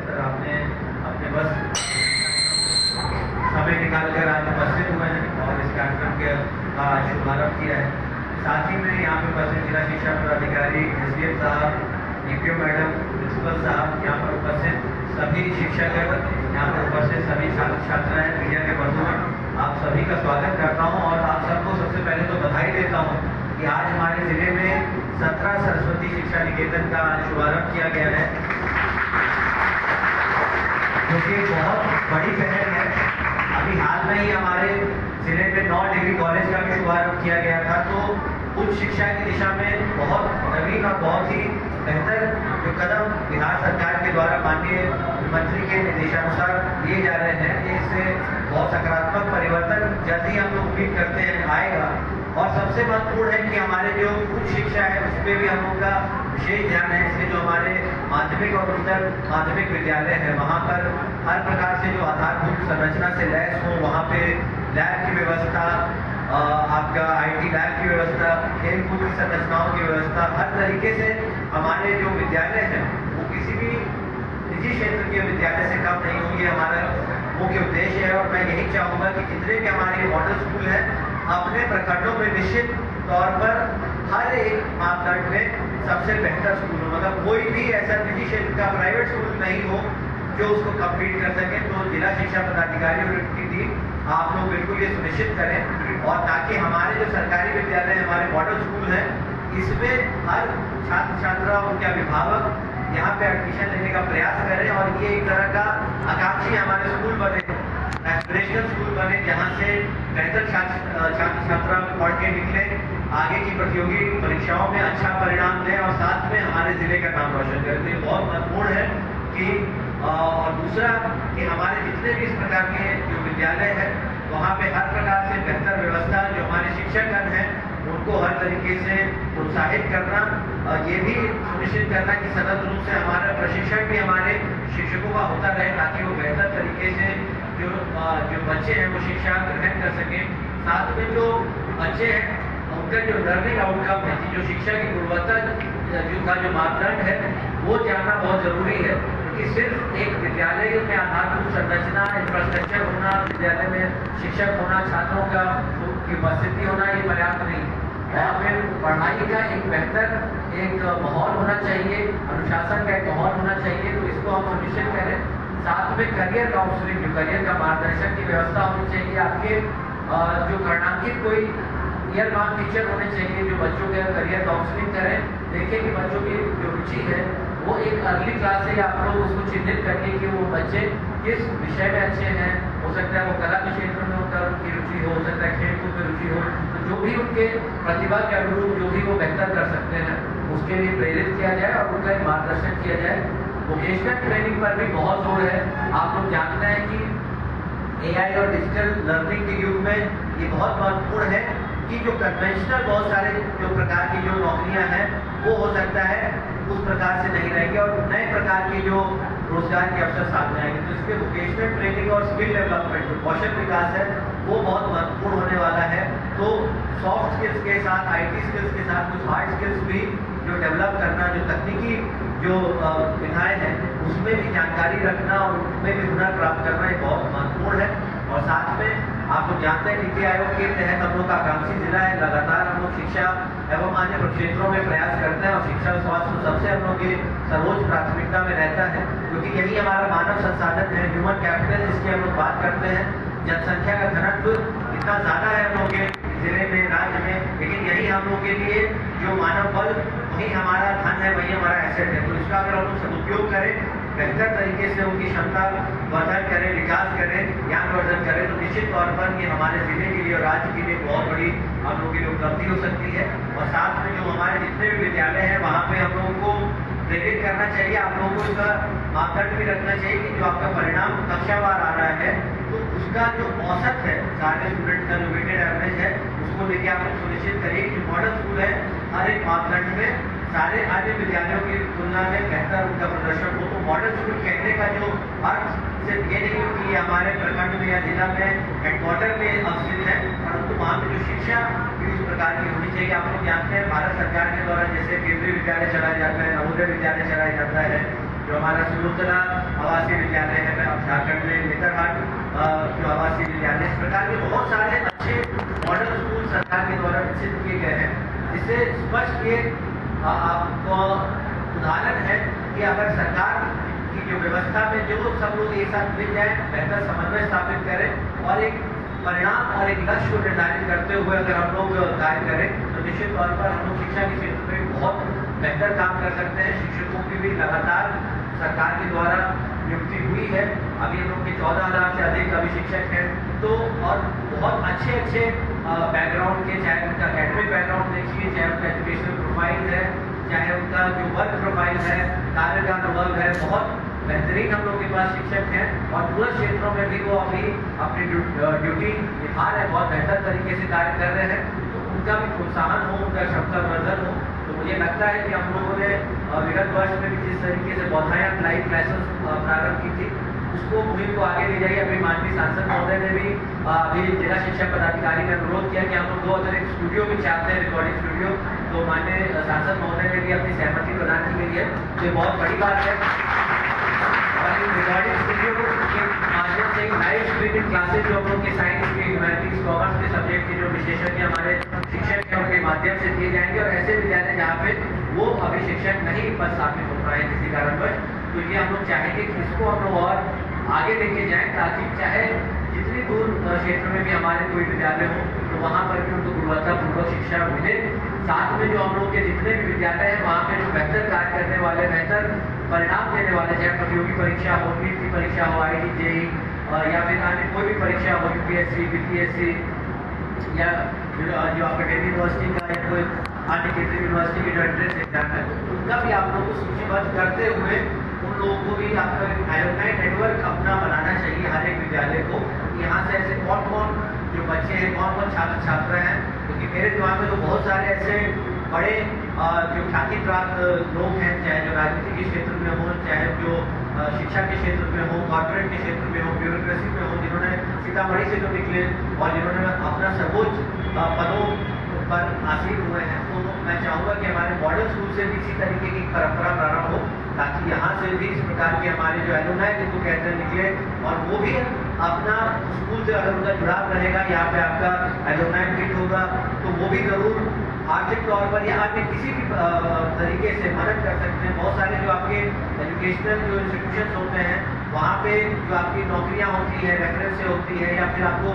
Sir आपने अपने बस समय निकालकर आज उपस्थित हुए हैं और इस कार्यक्रम के शुभारंभ किया है। साथ ही में यहाँ पर उपस्थित जिला शिक्षा पदाधिकारी SDM साहब, DPO मैडम, प्रिंसिपल साहब, यहाँ पर उपस्थित सभी शिक्षक, यहाँ पर उपस्थित सभी छात्र छात्राएं, मीडिया के बंधुगण, आप सभी का स्वागत करता हूँ और आप सबको सबसे पहले तो बधाई देता हूँ कि आज हमारे जिले में 17 सरस्वती शिक्षा निकेतन का शुभारंभ किया गया है, जो कि बहुत बड़ी पहल है। अभी हाल में ही हमारे जिले में 9 डिग्री कॉलेज का भी शुभारंभ किया गया था। तो उच्च शिक्षा की दिशा में बहुत नवीन और बहुत ही बेहतर जो कदम बिहार सरकार के द्वारा माननीय मंत्री के निर्देशानुसार लिए जा रहे हैं, इससे बहुत सकारात्मक परिवर्तन जल्द ही हम लोग उम्मीद करते हैं आएगा। और सबसे महत्वपूर्ण है कि हमारे जो उच्च शिक्षा है उस पर भी हम लोग का विशेष ध्यान है। इसलिए जो हमारे माध्यमिक और उच्चतर माध्यमिक विद्यालय है वहाँ पर हर प्रकार से जो आधारभूत संरचना से लैस हो, वहाँ पे लैब की व्यवस्था, आपका IT लैब की व्यवस्था, खेल कूद की संरचनाओं की व्यवस्था, हर तरीके से हमारे जो विद्यालय हैं वो किसी भी निजी क्षेत्र के विद्यालय से कम नहीं होंगे, हमारा मुख्य उद्देश्य है। और मैं यही चाहूँगा कि जितने भी हमारे मॉडल स्कूल हैं अपने प्रखंडों में निश्चित तौर पर हर एक मापदंड में सबसे बेहतर स्कूल हो, मतलब कोई भी ऐसा निजी क्षेत्र का प्राइवेट स्कूल नहीं हो जो उसको कंप्लीट कर सके। तो जिला शिक्षा पदाधिकारी और उनकी टीम आप लोग बिल्कुल ये सुनिश्चित करें, और ताकि हमारे जो सरकारी विद्यालय हमारे मॉडल स्कूल हैं इसमें हर छात्र छात्रा उनके अभिभावक यहाँ पे एडमिशन लेने का प्रयास करें और ये एक तरह का आकांक्षी हमारे स्कूल बने, एस्पिरेशनल स्कूल बने, जहाँ से बेहतर छात्र छात्रा पढ़ के निकले, आगे की प्रतियोगी परीक्षाओं में अच्छा परिणाम दें और साथ में हमारे जिले का नाम रोशन करें। तो ये बहुत महत्वपूर्ण है कि और दूसरा कि हमारे जितने भी इस प्रकार के जो विद्यालय है वहाँ पे हर प्रकार से बेहतर व्यवस्था, जो हमारे शिक्षकगण हैं उनको हर तरीके से प्रोत्साहित करना, ये भी सुनिश्चित करना कि सतत रूप से हमारा प्रशिक्षण भी हमारे शिक्षकों का होता रहे, ताकि वो बेहतर तरीके से जो बच्चे हैं वो शिक्षा ग्रहण कर सकें। साथ में जो बच्चे हैं उनका जो लर्निंग आउटकम है, जो शिक्षा की गुणवत्ता जो मापदंड है वो जानना बहुत जरूरी है, क्योंकि सिर्फ एक विद्यालय में आधारभूत संरचना, इंफ्रास्ट्रक्चर होना, विद्यालय में शिक्षक होना, छात्रों का की उपस्थिति होना ये पर्याप्त नहीं। और फिर पढ़ाई का एक बेहतर एक माहौल होना चाहिए, अनुशासन का एक माहौल होना चाहिए, तो इसको हम सुनिश्चित करें। साथ में करियर काउंसलिंग, जो करियर का मार्गदर्शन की व्यवस्था होनी चाहिए। आपके जो कर्णांकित कोई ईयर मार्क टीचर होने चाहिए जो बच्चों के करियर काउंसलिंग करें, देखें कि बच्चों की जो रुचि है वो एक अर्ली क्लास से आप लोग उसको चिन्हित करिए कि वो बच्चे किस विषय में अच्छे हैं। हो सकता है वो कला के क्षेत्र में उनकी रुचि हो सकता है खेल कूद में रुचि हो, तो जो भी उनके प्रतिभा के अनुरूप जो भी वो बेहतर कर सकते हैं उसके लिए प्रेरित किया जाए और उनका एक मार्गदर्शन किया जाए। वोकेशनल ट्रेनिंग पर भी बहुत जोर है। आप लोग जानते हैं कि AI और डिजिटल लर्निंग के युग में ये बहुत महत्वपूर्ण है कि जो कन्वेंशनल बहुत सारे जो प्रकार की जो नौकरियां हैं वो हो सकता है उस प्रकार से नहीं रहेंगे और नए प्रकार के जो रोजगार के अवसर सामने आएंगे। तो इसके वोकेशनल ट्रेनिंग और स्किल डेवलपमेंट जो कौशल विकास है वो बहुत महत्वपूर्ण होने वाला है। तो सॉफ्ट स्किल्स के साथ IT स्किल्स के साथ कुछ हार्ड स्किल्स भी जो डेवलप करना, जो तकनीकी जो विधाएं हैं उसमें भी जानकारी रखना और उसमें भी हुनर प्राप्त करना ये बहुत महत्वपूर्ण है। और साथ में आप लोग जानते हैं नीति आयोग के तहत हम लोग का आकांक्षी जिला है, लगातार हम लोग शिक्षा एवं अन्य क्षेत्रों में प्रयास करते हैं और शिक्षा और स्वास्थ्य सबसे हम लोग की सर्वोच्च प्राथमिकता में रहता है, क्योंकि यही हमारा मानव संसाधन है, ह्यूमन कैपिटल जिसकी हम लोग बात करते हैं। जनसंख्या का घनत्व इतना ज़्यादा है हम लोग के जिले में, राज्य में, लेकिन यही हम लोग के लिए जो मानव बल वही हमारा धन है, वही हमारा एसेट है। तो इसका अगर हम लोग सदुपयोग करें, बेहतर तरीके से उनकी क्षमता वर्धन करें, विकास करें, ज्ञान वर्धन करें, तो निश्चित तौर पर ये हमारे जिले के लिए और राज्य के लिए बहुत बड़ी हम लोगों के लिए उपलब्धि हो सकती है। और साथ में जो हमारे जितने भी विद्यालय हैं वहाँ पे हम लोगों को प्रेरित करना चाहिए, आप लोगों को इसका मापदंड भी रखना चाहिए कि जो आपका परिणाम कक्षावार आ रहा है तो उसका जो औसत है सारे स्टूडेंट का जो वेटेड एवरेज है उसको लेके आप लोग सुनिश्चित करिए कि मॉडल स्कूल है हर एक मापदंड में सारे अन्य विद्यालयों की तुलना में बेहतर उनका प्रदर्शन हो। तो मॉडल स्कूल कहने का जो अर्थ सिर्फ ये नहीं कि ये हमारे प्रखंड में या जिला में हेडक्वार्टर में अवस्थित है, परंतु वहाँ पे जो शिक्षा भी उस प्रकार की होनी चाहिए। आप लोग जानते हैं भारत सरकार के द्वारा जैसे केंद्रीय विद्यालय चलाया जाता है, नवोदय विद्यालय चलाया जाता है, जो हमारा सुलोचना आवासीय विद्यालय है, झारखंड में नेतरहाट जो आवासीय विद्यालय, इस प्रकार के बहुत सारे अच्छे मॉडल स्कूल सरकार के द्वारा विकसित किए गए हैं, जिससे स्पष्ट ये आपको उदाहरण है कि अगर सरकार की जो व्यवस्था में जो सब लोग एक साथ मिल जाए, बेहतर समन्वय स्थापित करें और एक परिणाम और एक लक्ष्य को निर्धारित करते हुए अगर हम लोग कार्य करें तो निश्चित तौर पर हम लोग शिक्षा के क्षेत्र में बहुत बेहतर काम कर सकते हैं। शिक्षकों की भी लगातार सरकार के द्वारा नियुक्ति हुई है, अभी हम लोग के 14,000 से अधिक अभी शिक्षक हैं, तो और बहुत अच्छे अच्छे बैकग्राउंड के, चाहे उनका एकेडमिक बैकग्राउंड देखिए, चाहे उनका एजुकेशनल प्रोफाइल है, चाहे उनका जो वर्क प्रोफाइल है, कार्य का अनुभव है, बहुत बेहतरीन हम लोग के पास शिक्षक हैं और पूरे क्षेत्रों में भी वो अभी अपनी ड्यूटी निभा रहे हैं, बहुत बेहतर तरीके से कार्य कर रहे हैं। तो उनका भी प्रोत्साहन हो, उनका क्षमता वर्धन हो, तो मुझे लगता है कि हम लोगों ने विगत वर्ष में भी जिस तरीके से बौद्धायन लाइव क्लासेस प्रारंभ की थी, उसको मुहिम को आगे ले जाइए। अभी माननीय सांसद महोदय ने भी अभी जिला शिक्षा पदाधिकारी ने अनुरोध किया कि हम लोग 2 अतिरिक्त स्टूडियो भी चाहते हैं, रिकॉर्डिंग स्टूडियो, तो माननीय सांसद महोदय ने भी अपनी सहमति प्रदान की गई है, तो ये बहुत बड़ी बात है। रिकॉर्डिंग स्टूडियो के माध्यम से लाइव स्ट्रीमिंग क्लासेज जो हम लोग के साइंस के, ह्यूमैनिटीज, कॉमर्स के सब्जेक्ट के जो विशेषज्ञ हमारे शिक्षक हैं उनके माध्यम से दिए जाएंगे, और ऐसे विद्यालय जहाँ पे वो अभी शिक्षक नहीं पद स्थापित हो पाए किसी कारणवश, तो ये हम लोग चाहेंगे कि इसको हम लोग और आगे लेके जाएं, ताकि चाहे जितनी दूर क्षेत्र में भी हमारे कोई विद्यालय हो तो वहाँ पर भी उनको गुणवत्तापूर्वक शिक्षा मिले। साथ में जो हम लोग के जितने भी विद्यालय हैं वहाँ पे जो बेहतर कार्य करने वाले, बेहतर परिणाम देने वाले, चाहे प्रतियोगी परीक्षा हो, नीट की परीक्षा हो, IIT JEE या फिर अन्य कोई भी परीक्षा हो, UPSC BPSC या जो आपका दिल्ली यूनिवर्सिटी का या कोई अन्य केंद्रीय यूनिवर्सिटी के जो एंट्रेंस एग्जाम है, उनका भी आप लोगों को सूचीबद्ध करते हुए उन लोगों को भी आपका एलुमनाई नेटवर्क अपना बनाना चाहिए हर एक विद्यालय को। यहाँ से ऐसे कौन कौन जो बच्चे हैं, कौन कौन छात्र छात्रा हैं, क्योंकि मेरे दिमाग में तो बहुत सारे ऐसे बड़े जो ख्याति प्राप्त लोग हैं, चाहे जो राजनीति के क्षेत्र में हो, चाहे जो शिक्षा के क्षेत्र में हो, कॉर्पोरेट के क्षेत्र में हो, ब्यूरोक्रेसी में हो, जिन्होंने सीतामढ़ी से जो निकले और जिन्होंने अपना सर्वोच्च पदों पर हासिल हुए हैं, तो मैं चाहूँगा कि हमारे मॉडल स्कूल से भी इसी तरीके की परंपरा प्रारंभ हो, ताकि यहाँ से भी इस प्रकार के हमारे जो एलुमनाई जिनको कहते हैं निकले, और वो भी अपना स्कूल से अगर उनका जुड़ाव रहेगा, यहाँ पे आपका एलुमनाई मीट होगा, तो वो भी ज़रूर आर्थिक तौर पर या अन्य किसी भी तरीके से मदद कर सकते हैं। बहुत सारे जो आपके एजुकेशनल जो इंस्टीट्यूशन होते हैं वहाँ पे जो आपकी नौकरियाँ होती है, रेफरेंस से होती है, या फिर आपको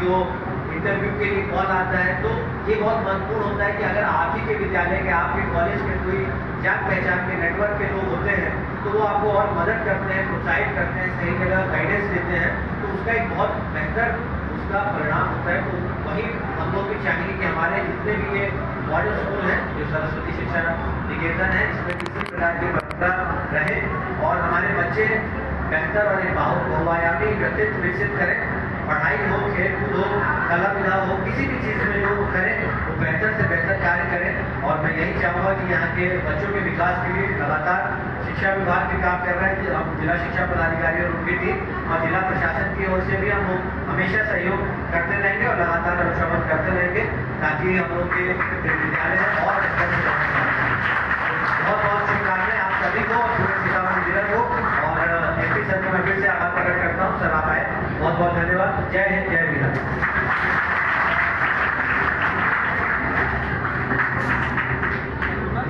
जो इंटरव्यू के लिए कॉल आता है, तो ये बहुत महत्वपूर्ण होता है कि अगर आप ही के विद्यालय के, आपके कॉलेज के कोई जान पहचान के नेटवर्क के लोग होते हैं, तो वो आपको और मदद करते हैं, प्रोत्साहित करते हैं, सही जगह गाइडेंस देते हैं, तो उसका एक बहुत बेहतर उसका परिणाम होता है। तो वही हम लोग भी चाहिए कि हमारे जितने भी ये मॉडल स्कूल हैं, जो सरस्वती शिक्षा निकेतन है, इसमें किसी प्रकार की परंपरा रहे और हमारे बच्चे बेहतर और बहुआयामी व्यक्तित्व विकसित करें, पढ़ाई हो, खेल कूद हो, कला विधा हो, किसी भी चीज़ में जो करें वो बेहतर से बेहतर कार्य करें। और मैं यही चाहूँगा कि यहाँ के बच्चों के विकास के लिए लगातार शिक्षा विभाग भी काम कर रहा है, हम जिला शिक्षा पदाधिकारी और उनकी टीम और जिला प्रशासन की ओर से भी हम लोग हमेशा सहयोग करते रहेंगे और लगातार अनुश्रवण करते रहेंगे, ताकि हम लोग के विद्यालय और बहुत बहुत शुभकामनाएं आप सभी को और पूरे सीतामढ़ी जिला को, और MP सर को मैं फिर से आभार प्रकट करता हूँ। सर आप आए, बहुत बहुत धन्यवाद। जय हिंद, जय बिहार।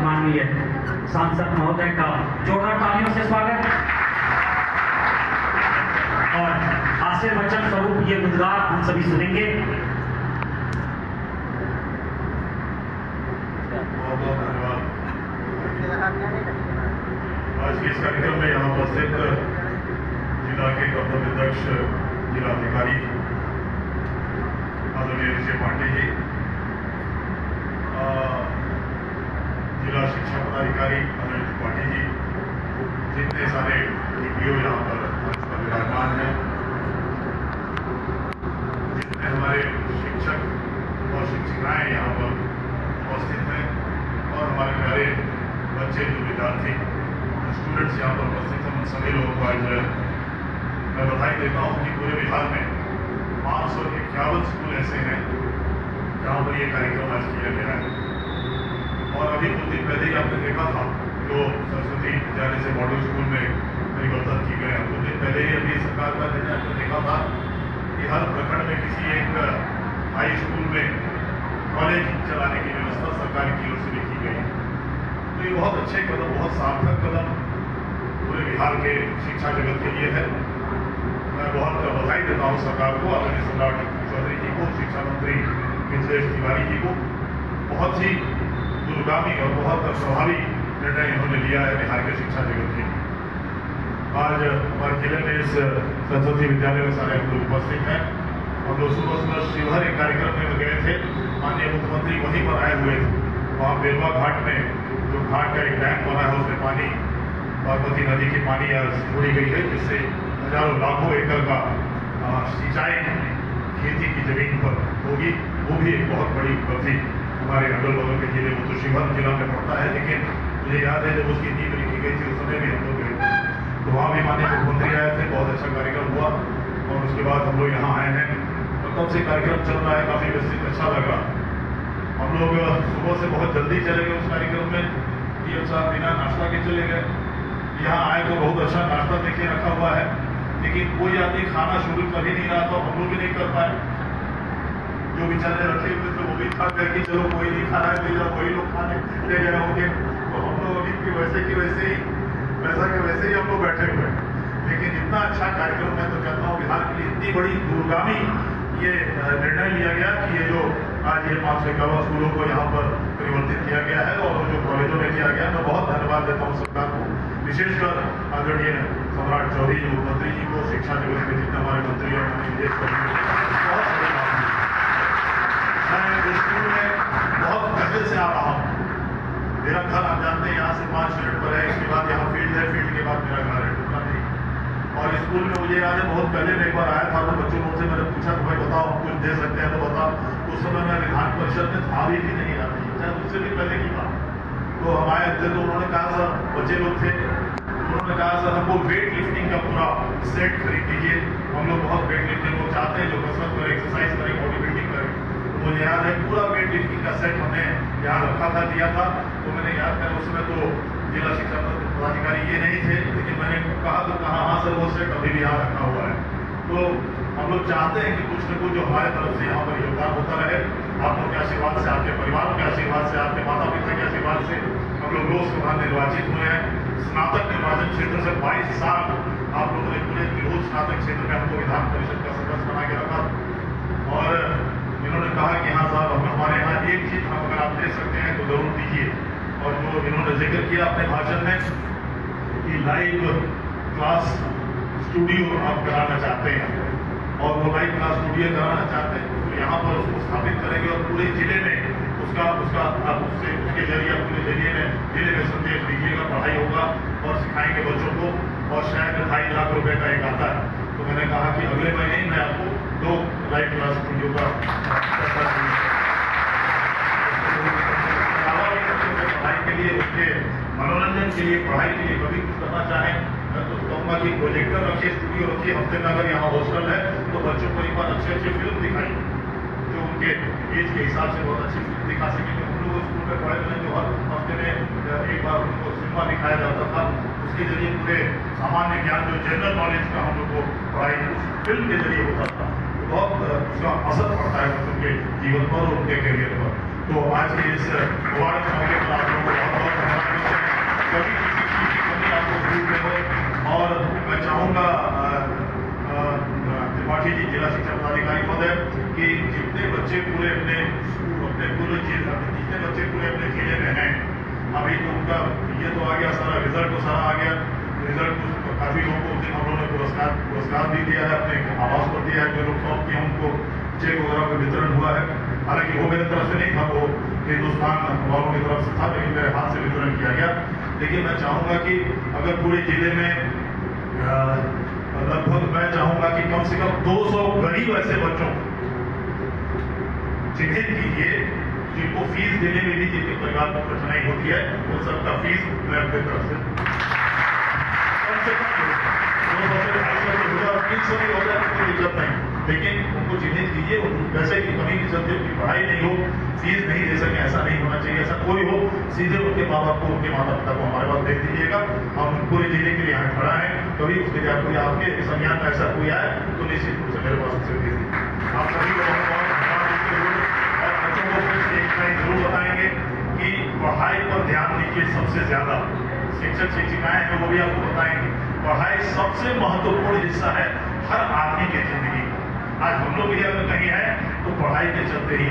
माननीय सांसद महोदय का जोरदार तालियों से स्वागत, और आशीर्वचन स्वरूप ये गुजरात हम सभी सुनेंगे। बहुत बहुत धन्यवाद। आज के इस कार्यक्रम में यहाँ उपस्थित जिला के कर्तव्य अध्यक्ष जिलाधिकारी आदरणीय ऋषि पांडे जी, जिला शिक्षा पदाधिकारी आदरणीय त्रिपाठी जी, जितने सारे DPO यहाँ पर विराजमान हैं, जितने हमारे शिक्षक और शिक्षिकाएं यहाँ पर उपस्थित हैं, और हमारे प्यारे बच्चे जो विद्यार्थी स्टूडेंट्स यहाँ पर उपस्थित हैं, उन सभी लोगों को आज मैं बधाई देता हूँ कि पूरे बिहार में 551 स्कूल ऐसे हैं जहाँ पर ये कार्यक्रम आज किया गया है। और अभी कुछ दिन पहले ही आपने देखा था जो सरस्वती विद्यालय से मॉडल स्कूल में परिवर्तन की गए हैं। कुछ दिन पहले ही अभी सरकार का निर्णय हमने देखा था कि हर प्रखंड में किसी एक हाई स्कूल में कॉलेज चलाने की व्यवस्था सरकार की ओर से भी की गई। तो ये बहुत अच्छे कदम, बहुत सार्थक कदम पूरे बिहार के शिक्षा जगत के लिए है। मैं बहुत बधाई देता हूँ सरकार को, आदरणीय सम्राट चौधरी जी को, शिक्षा मंत्री मिथिलेश तिवारी जी को। बहुत ही दूरगामी और बहुत प्रभावी निर्णय इन्होंने लिया है बिहार के शिक्षा जगत के लिए। आज हमारे जिले में इस सरस्वती विद्यालय में सारे हम लोग उपस्थित हैं। हम लोग सुबह सुबह शिवहर एक कार्यक्रम में गए थे, माननीय मुख्यमंत्री वहीं पर आए हुए थे। वहाँ बेलवा घाट में जो घाट का एक डैम बना है उसमें पानी, बागमती नदी की पानी छोड़ी गई है, जिससे हजारों लाखों एकड़ का सिंचाई खेती की जमीन पर होगी। वो भी एक बहुत बड़ी उपलब्धि हमारे अगल बगल के जिले, वो तो शिवहर जिला में पड़ता है, लेकिन मुझे याद है जब उसकी नींव लिखी गई थी उस समय भी हम लोग गए थे, तो वहाँ भी माननीय मुख्यमंत्री आए थे। बहुत अच्छा कार्यक्रम हुआ और उसके बाद हम लोग यहाँ आए हैं और तब से कार्यक्रम चल रहा है, काफ़ी व्यवस्थित, अच्छा लगा। हम लोग सुबह से बहुत जल्दी चले गए उस कार्यक्रम में, पीएम साहब बिना नाश्ता के चले गए। यहाँ आए तो बहुत अच्छा नाश्ता देखिए रखा हुआ है, लेकिन कोई आदमी खाना शुरू कर ही नहीं रहा, तो हम लोग भी नहीं कर पाए। जो बेचारे रखे हुए थे वो भी खा गए कि चलो कोई नहीं खा रहा है ले जाओ, वही लोग खाने ले गए होंगे। तो हम लोग अभी की वैसे वैसे ही हम लोग बैठे हुए हैं। लेकिन इतना अच्छा कार्यक्रम मैं तो कहता हूँ बिहार के लिए इतनी बड़ी दूरगामी ये निर्णय लिया गया कि ये जो आज ये 551 स्कूलों को यहाँ पर परिवर्तित किया गया है और जो कॉलेजों में किया गया, मैं बहुत धन्यवाद देता हूँ सरकार को, विशेषकर आदरणीय सम्राट चौधरी जी मुख्यमंत्री जी को, शिक्षा जगत के जितने हमारे मंत्री हैं, बहुत मैं स्कूल में बहुत पहले से आ रहा हूँ। मेरा घर आप जानते हैं यहाँ से 5 मिनट पर है, इसके बाद यहाँ फील्ड है, फील्ड के बाद मेरा घर है, टुकड़ा नहीं। और स्कूल में मुझे याद है बहुत पहले मैं एक बार आया था, तो बच्चों लोग से मैंने पूछा तो भाई बताओ हम कुछ दे सकते हैं तो बताओ। उस समय मैं विधान परिषद में था भी नहीं आती, शायद उससे भी पहले की बात। तो हम आए थे तो उन्होंने कहा सर, बच्चे लोग थे, उन्होंने कहा सर हमको वेट लिफ्टिंग का पूरा सेट खरीद दीजिए। हम लोग बहुत वेट लिफ्टिंग लोग चाहते हैं, जो कसरत करें, एक्सरसाइज करें, बॉडी बिल्डिंग करें। मुझे याद है पूरा वेट लिफ्टिंग का सेट हमने यहाँ रखा था, दिया था। तो मैंने याद करा उस समय तो जिला शिक्षा पदाधिकारी ये नहीं थे, लेकिन मैंने कहा तो कहा हाँ सर वो सेट अभी भी यहाँ रखा हुआ है। तो हम लोग चाहते हैं कि कुछ न कुछ जो हमारे तरफ से यहाँ पर योगदान होता रहे। आप लोग के आशीर्वाद से, आपके परिवार के आशीर्वाद से, आपके माता पिता के आशीर्वाद से हम लोग लोकसभा निर्वाचित हुए हैं। स्नातक निर्वाचन क्षेत्र से 22 साल आप लोगों ने पूरे विरोध स्नातक क्षेत्र में हमको विधान परिषद का सदस्य बना के रखा। और इन्होंने कहा कि हाँ साहब हमारे यहाँ एक चीज हम अगर आप दे सकते हैं तो जरूर दीजिए। और जो इन्होंने जिक्र किया अपने भाषण में कि लाइव क्लास स्टूडियो आप कराना चाहते हैं, और वो लाइव क्लास स्टूडियो कराना चाहते हैं तो यहाँ पर उसको स्थापित करेंगे और पूरे जिले में उसके जरिए पूरे जिले में संदेश दीजिएगा, पढ़ाई होगा और सिखाएंगे बच्चों को। और शायद 2.5 लाख रुपए का एक आता है। तो मैंने कहा कि अगले महीने ही मैं आपको 2 लाइव क्लास स्टूडियो का पढ़ाई के लिए, उसके मनोरंजन के लिए, पढ़ाई के लिए कभी कुछ करना चाहें तो कहूँगा कि प्रोजेक्टर रखिए, स्टूडियो रखिए। हफ्ते में अगर यहाँ हॉस्टल है तो बच्चों को एक बार अच्छी फिल्म दिखाई जो उनके एज के हिसाब से बहुत अच्छी फिल्म दिखा सकेंगे। हम लोग स्कूल में पढ़े हुए जो हर हफ्ते में एक बार उनको सिनेमा दिखाया जाता था, उसके जरिए पूरे सामान्य ज्ञान जो जनरल नॉलेज का हम लोग को पढ़ाई उस फिल्म के जरिए होता था। तो बहुत उसका असर पड़ता है बच्चों के जीवन पर और उनके करियर पर। तो आज के इस मुबारक मौके पर आप लोगों को बहुत धन्यवाद। कभी किसी चीज़ की कमी आपको जरूर में हो। और मैं चाहूँगा त्रिपाठी जी, जिला शिक्षा पदाधिकारी महोदय, कि जितने बच्चे पूरे अपने जितने बच्चे पूरे अपने जिले में हैं, अभी तो उनका ये तो आ गया सारा, रिजल्ट तो सारा आ गया। रिजल्ट काफ़ी लोगों को हम लोगों ने पुरस्कार भी दिया है, अपने आवास पर दिया है। जो लोग टॉप किए उनको चेक वगैरह का वितरण हुआ है। हालांकि वो मेरे तरफ से नहीं था, वो हिंदुस्तान वालों की तरफ से था, लेकिन मेरे हाथ से वितरण किया गया। लेकिन मैं चाहूँगा कि अगर पूरे जिले में लगभग मैं चाहूँगा कि कम से कम 200 गरीब ऐसे बच्चों चिन्हित कीजिए जिनको फीस देने में भी जिनके परिवार को कठिनाई होती है, उन सबका फीस मैं अपनी तरफ से कम 200 से 250 से 300 भी हो जाए, कोई दिक्कत नहीं। लेकिन उनको चिन्हित कीजिए, वैसे की कमी की चलते उनकी पढ़ाई नहीं हो, फीस नहीं दे सके, ऐसा नहीं होना चाहिए। ऐसा कोई हो, सीधे उनके माँ बाप को, उनके माता पिता को हमारे पास भेज दीजिएगा। हम पूरे जिले के लिए यहाँ खड़ा है, कभी उसके बाद कोई आपके संज्ञान में ऐसा कोई आए तो निश्चित रूप से मेरे पास उसे भेज दीजिए। आप सभी को बहुत बहुत धन्यवाद देते हुए और बच्चों को फिर एक लाइन जरूर बताएंगे कि पढ़ाई पर ध्यान दीजिए। सबसे ज्यादा शिक्षक शिक्षिकाएं हैं, वो भी आपको बताएंगे पढ़ाई सबसे महत्वपूर्ण हिस्सा है हर आदमी की जिंदगी। आज हम लोग भी अगर कहीं है तो पढ़ाई के चलते ही,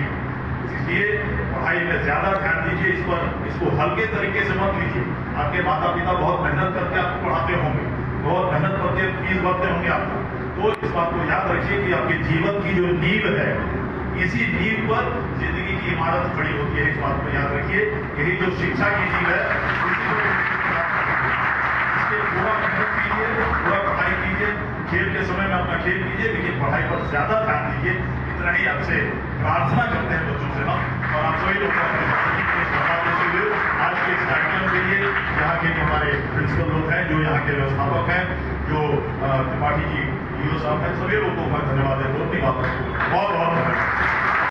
इसलिए पढ़ाई में ज्यादा ध्यान दीजिए। इस पर, इसको हल्के तरीके से मत लीजिए। आपके माता पिता बहुत मेहनत करके आपको पढ़ाते होंगे, बहुत मेहनत करके फीस भरते होंगे आपको, तो इस बात को याद रखिए कि आपके जीवन की जो नींव है, इसी नींव पर जिंदगी की इमारत खड़ी होती है। इस बात को याद रखिए, यही जो शिक्षा की नींव है, इसके पूरा मेहनत कीजिए, पूरा पढ़ाई कीजिए, खेल के समय में अपना खेल कीजिए, लेकिन पढ़ाई पर ज्यादा ध्यान दीजिए। इतना ही आपसे प्रार्थना करते हैं बच्चों से हम, और आप सभी लोग आज के इस कार्यक्रम के लिए यहाँ के जो हमारे प्रिंसिपल लोग हैं, जो यहाँ के व्यवस्थापक हैं, जो त्रिपाठी जी ईओ साहब हैं, सभी लोगों को मैं धन्यवाद देता हूँ।